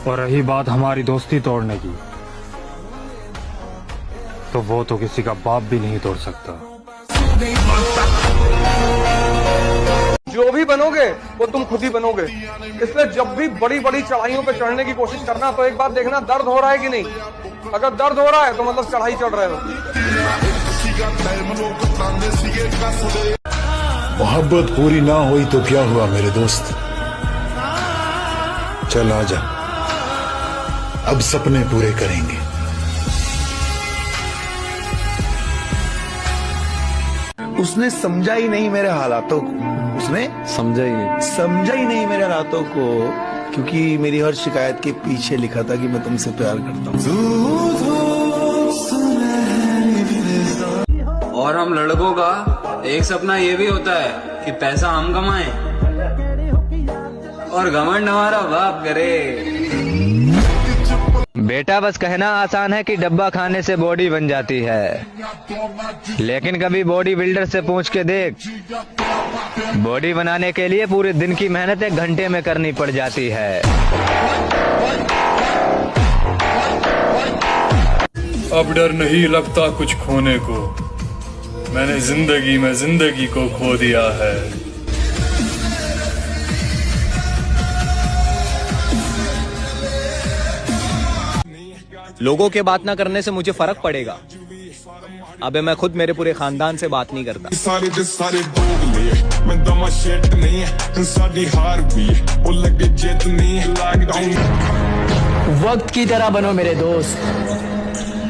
और रही बात हमारी दोस्ती तोड़ने की, तो वो तो किसी का बाप भी नहीं तोड़ सकता। जो भी बनोगे वो तुम खुद ही बनोगे, इसलिए जब भी बड़ी बड़ी चढ़ाइयों पे चढ़ने की कोशिश करना तो एक बात देखना, दर्द हो रहा है कि नहीं। अगर दर्द हो रहा है तो मतलब चढ़ाई चढ़ रहे हो। मोहब्बत पूरी ना हुई तो क्या हुआ मेरे दोस्त, चल आजा, अब सपने पूरे करेंगे। उसने समझा ही नहीं मेरे हालातों को, उसने समझा ही नहीं मेरे हालातों को, क्योंकि मेरी हर शिकायत के पीछे लिखा था कि मैं तुमसे प्यार करता हूँ। और हम लड़कों का एक सपना ये भी होता है कि पैसा हम कमाएं और घमंड हमारा बाप करे। बेटा बस कहना आसान है कि डब्बा खाने से बॉडी बन जाती है, लेकिन कभी बॉडी बिल्डर से पूछ के देख, बॉडी बनाने के लिए पूरे दिन की मेहनत 1 घंटे में करनी पड़ जाती है। अब डर नहीं लगता कुछ खोने को, मैंने जिंदगी में जिंदगी को खो दिया है। लोगों के बात ना करने से मुझे फर्क पड़ेगा। अबे मैं खुद मेरे पूरे खानदान से बात नहीं करता। वक्त की तरह बनो मेरे दोस्त,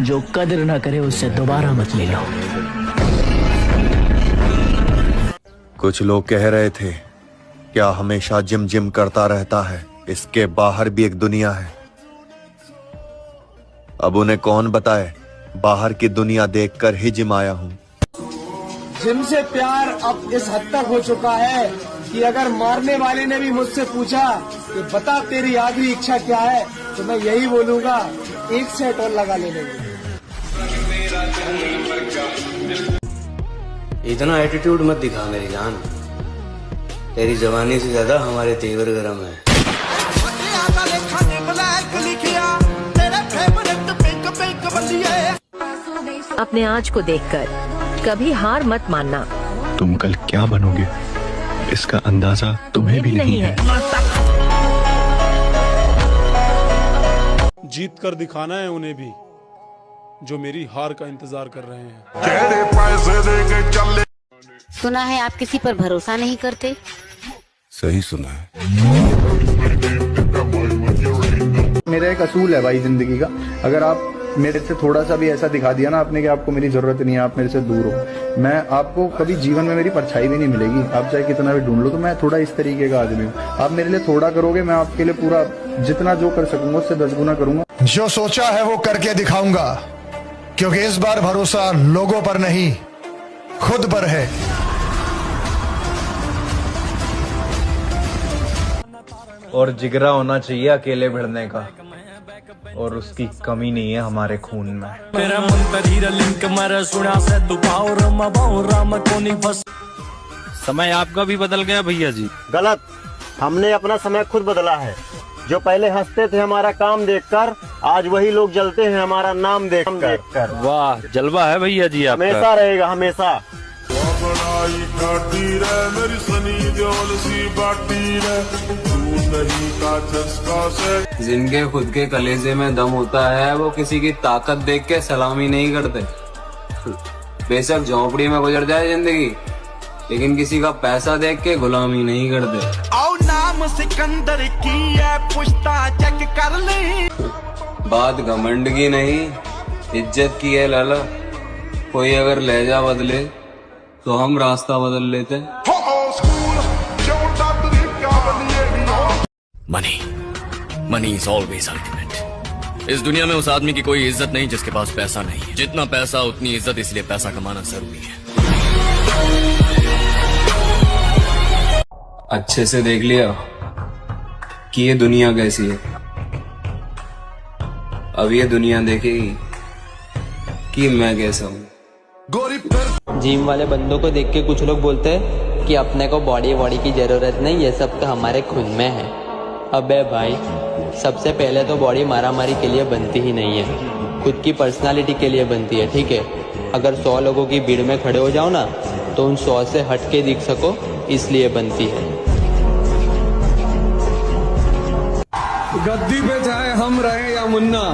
जो कदर ना करे उससे दोबारा मत मिलो। कुछ लोग कह रहे थे क्या हमेशा जिम जिम करता रहता है, इसके बाहर भी एक दुनिया है। अब उन्हें कौन बताए, बाहर की दुनिया देखकर ही जिम आया हूँ। जिम से प्यार अब इस हद तक हो चुका है कि अगर मारने वाले ने भी मुझसे पूछा कि बता तेरी आखिरी इच्छा क्या है, तो मैं यही बोलूंगा, 1 सेट और लगा लेने की। इतना एटीट्यूड मत दिखा मेरी जान, तेरी जवानी से ज्यादा हमारे तेवर गरम है। अपने आज को देखकर कभी हार मत मानना। तुम कल क्या बनोगे इसका अंदाजा तुम्हें भी नहीं है। जीत कर दिखाना है उन्हें भी, जो मेरी हार का इंतजार कर रहे हैं। सुना है आप किसी पर भरोसा नहीं करते। सही सुना है। मेरा एक असूल है भाई जिंदगी का, अगर आप मेरे से थोड़ा सा भी ऐसा दिखा दिया ना आपने कि आपको मेरी जरूरत नहीं है, आप मेरे से दूर हो, मैं आपको कभी जीवन में मेरी परछाई भी नहीं मिलेगी। आप चाहे कितना भी ढूंढ लो, तो मैं थोड़ा इस तरीके का आदमी हूँ। आप मेरे लिए थोड़ा करोगे, मैं आपके लिए पूरा जितना जो कर सकूंगा उससे 10 गुना करूंगा। जो सोचा है वो करके दिखाऊंगा, क्योंकि इस बार भरोसा लोगों पर नहीं खुद पर है। और जिगरा होना चाहिए अकेले भिड़ने का, और उसकी कमी नहीं है हमारे खून में। मेरा लिंक मेरा सुना से समय आपका भी बदल गया भैया जी। गलत, हमने अपना समय खुद बदला है। जो पहले हंसते थे हमारा काम देखकर, आज वही लोग जलते हैं हमारा नाम देखकर। वाह, जलवा है भैया जी आपका। हमेशा रहेगा, हमेशा। जिनके खुद के कलेजे में दम होता है, वो किसी की ताकत देख के सलामी नहीं करते। बेशक झोंपड़ी में गुजर जाए जिंदगी, लेकिन किसी का पैसा देख के गुलामी नहीं करते। आओ नाम सिकंदर की है, पुश्ता चेक कर ले। बात घमंड की नहीं, इज्जत की है लाला। कोई अगर लहजा बदले तो हम रास्ता बदल लेते। Money is always ultimate. इस दुनिया में उस आदमी की कोई इज्जत नहीं जिसके पास पैसा नहीं है। जितना पैसा उतनी इज्जत, इसलिए पैसा कमाना जरूरी है। अच्छे से देख लिया कि ये दुनिया कैसी है। अब ये दुनिया देखेगी कि मैं कैसा हूँ। जिम वाले बंदों को देख के कुछ लोग बोलते हैं कि अपने को बॉडी की जरूरत नहीं, ये सब तो हमारे खून में है। अबे भाई, सबसे पहले तो बॉडी मारामारी के लिए बनती ही नहीं है, खुद की पर्सनालिटी के लिए बनती है, ठीक है। अगर 100 लोगों की भीड़ में खड़े हो जाओ ना तो उन 100 से हट के दिख सको, इसलिए बनती है। गद्दी पे चाहे हम रहे या मुन्ना,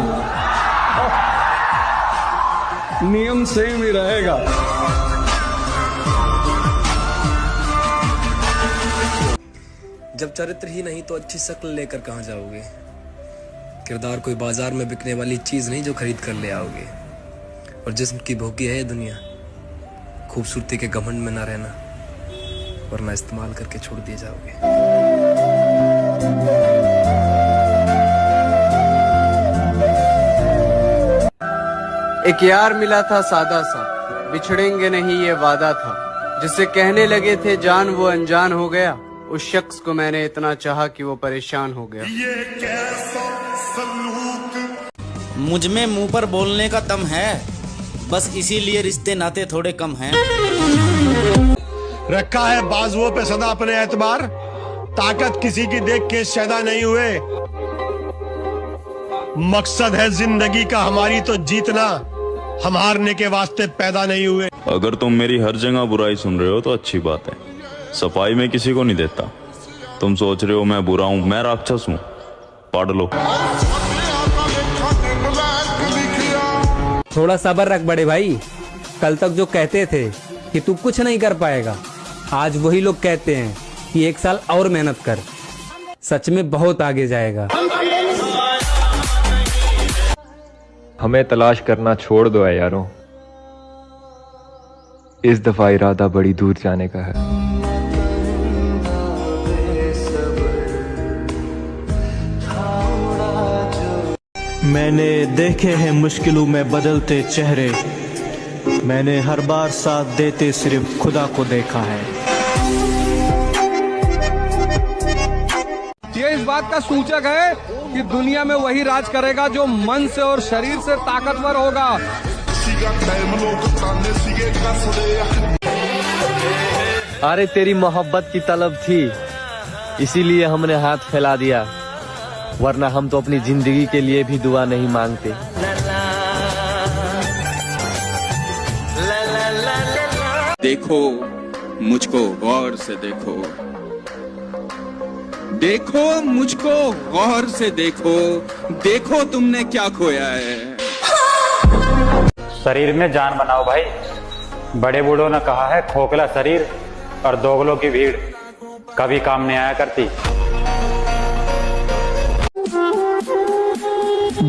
नियम सेम ही रहेगा। जब चरित्र ही नहीं तो अच्छी शक्ल लेकर कहाँ जाओगे। किरदार कोई बाजार में बिकने वाली चीज नहीं जो खरीद कर ले आओगे। और जिस्म की भूखी है ये दुनिया, खूबसूरती के घमंड में ना रहना वरना इस्तेमाल करके छोड़ दिए जाओगे। एक यार मिला था सादा सा, बिछड़ेंगे नहीं ये वादा था, जिससे कहने लगे थे जान वो अनजान हो गया। उस शख्स को मैंने इतना चाहा कि वो परेशान हो गया। मुझ में मुंह पर बोलने का दम है, बस इसीलिए रिश्ते नाते थोड़े कम हैं। रखा है बाजुओं पे सदा अपने एतबार, ताकत किसी की देख के शैदा नहीं हुए। मकसद है जिंदगी का हमारी तो जीतना, हम हारने के वास्ते पैदा नहीं हुए। अगर तुम मेरी हर जगह बुराई सुन रहे हो तो अच्छी बात है, सफाई में किसी को नहीं देता। तुम सोच रहे हो मैं बुरा हूं, मैं राक्षस हूं, पढ़ लो। थोड़ा सब्र रख बड़े भाई, कल तक जो कहते थे कि तू कुछ नहीं कर पाएगा, आज वही लोग कहते हैं कि 1 साल और मेहनत कर, सच में बहुत आगे जाएगा। हमें तलाश करना छोड़ दो है यारों, इस दफा इरादा बड़ी दूर जाने का है। मैंने देखे हैं मुश्किलों में बदलते चेहरे, मैंने हर बार साथ देते सिर्फ खुदा को देखा है। ये इस बात का सूचक है कि दुनिया में वही राज करेगा जो मन से और शरीर से ताकतवर होगा। अरे तेरी मोहब्बत की तलब थी, इसीलिए हमने हाथ फैला दिया, वरना हम तो अपनी जिंदगी के लिए भी दुआ नहीं मांगते। देखो मुझको गौर से देखो, देखो मुझको गौर से देखो, देखो तुमने क्या खोया है। शरीर में जान बनाओ भाई, बड़े बूढ़ों ने कहा है खोखला शरीर और दोगलों की भीड़ कभी काम नहीं आया करती।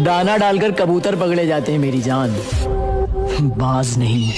दाना डालकर कबूतर पकड़े जाते हैं मेरी जान, बाज नहीं।